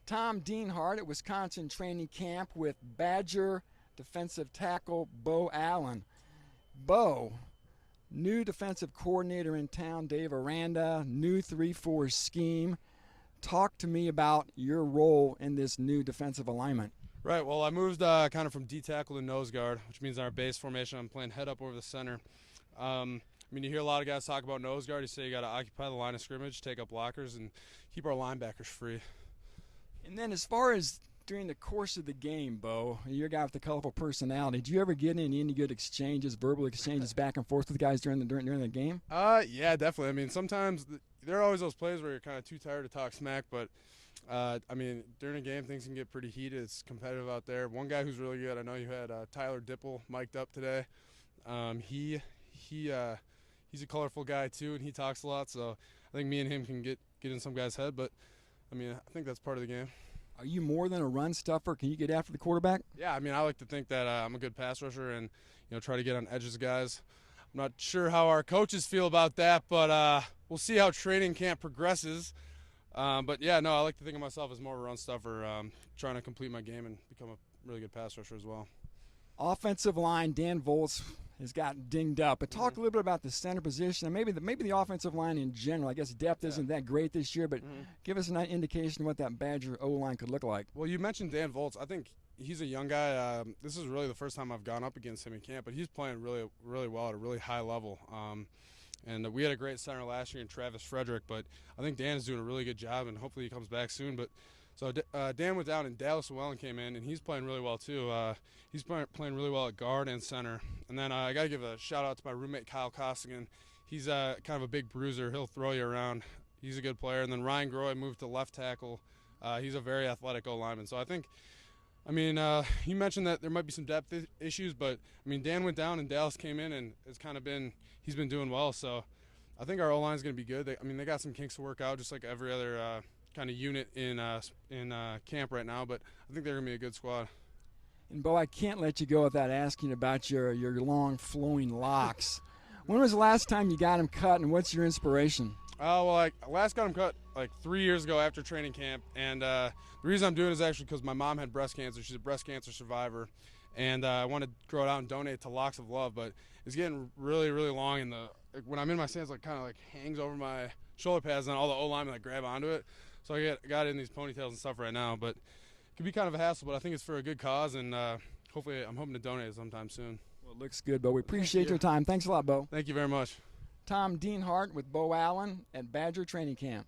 Tom Dienhart at Wisconsin training camp with Badger defensive tackle Beau Allen. Beau, new defensive coordinator in town, Dave Aranda, new 3-4 scheme. Talk to me about your role in this new defensive alignment. Right, well, I moved kind of from D tackle to nose guard, which means in our base formation I'm playing head up over the center. You hear a lot of guys talk about nose guard. You say you got to occupy the line of scrimmage, take up blockers, and keep our linebackers free. And then as far as during the course of the game, Beau, you're a guy with a colorful personality. Do you ever get in any good exchanges, verbal exchanges back and forth with guys during the game? Yeah, definitely. Sometimes there are always those plays where you're kind of too tired to talk smack, but during a game, things can get pretty heated. It's competitive out there. One guy who's really good, I know you had Tyler Dipple mic'd up today. He's a colorful guy too, and he talks a lot. So I think me and him can get in some guy's head. But I think that's part of the game. Are you more than a run stuffer? Can you get after the quarterback? Yeah, I like to think that I'm a good pass rusher and try to get on edges of guys. I'm not sure how our coaches feel about that, but we'll see how training camp progresses. But yeah, no, I like to think of myself as more of a run stuffer, trying to complete my game and become a really good pass rusher as well. Offensive line, Dan Volz has got dinged up. But talk a little bit about the center position and maybe the offensive line in general. I guess depth isn't that great this year, but give us an indication of what that Badger O-line could look like. Well, you mentioned Dan Volz. I think he's a young guy. This is really the first time I've gone up against him in camp, but he's playing really, really well at a really high level. And we had a great center last year in Travis Frederick, but I think Dan is doing a really good job, and hopefully he comes back soon. But so Dan went down, and Dallas Llewellyn came in, and he's playing really well too. He's playing really well at guard and center. And then I got to give a shout-out to my roommate Kyle Costigan. He's kind of a big bruiser. He'll throw you around. He's a good player. And then Ryan Groy moved to left tackle. He's a very athletic O-lineman. So I think, you mentioned that there might be some depth issues, but, Dan went down, and Dallas came in, and he's been doing well. So I think our O-line is going to be good. They got some kinks to work out, just like every other kind of unit in camp right now, but I think they're going to be a good squad. And, Beau, I can't let you go without asking about your long, flowing locks. When was the last time you got them cut, and what's your inspiration? I last got them cut like 3 years ago after training camp, and the reason I'm doing it is actually because my mom had breast cancer. She's a breast cancer survivor, and I wanted to grow it out and donate it to Locks of Love, but it's getting really, really long, and when I'm in my stance, kind of hangs over my shoulder pads, and all the O-linemen grab onto it. So I got it in these ponytails and stuff right now, but it can be kind of a hassle, but I think it's for a good cause, and hopefully I'm hoping to donate it sometime soon. Well, it looks good, Beau. We appreciate your time. Thanks a lot, Beau. Thank you very much. Tom Dienhart with Beau Allen at Badger Training Camp.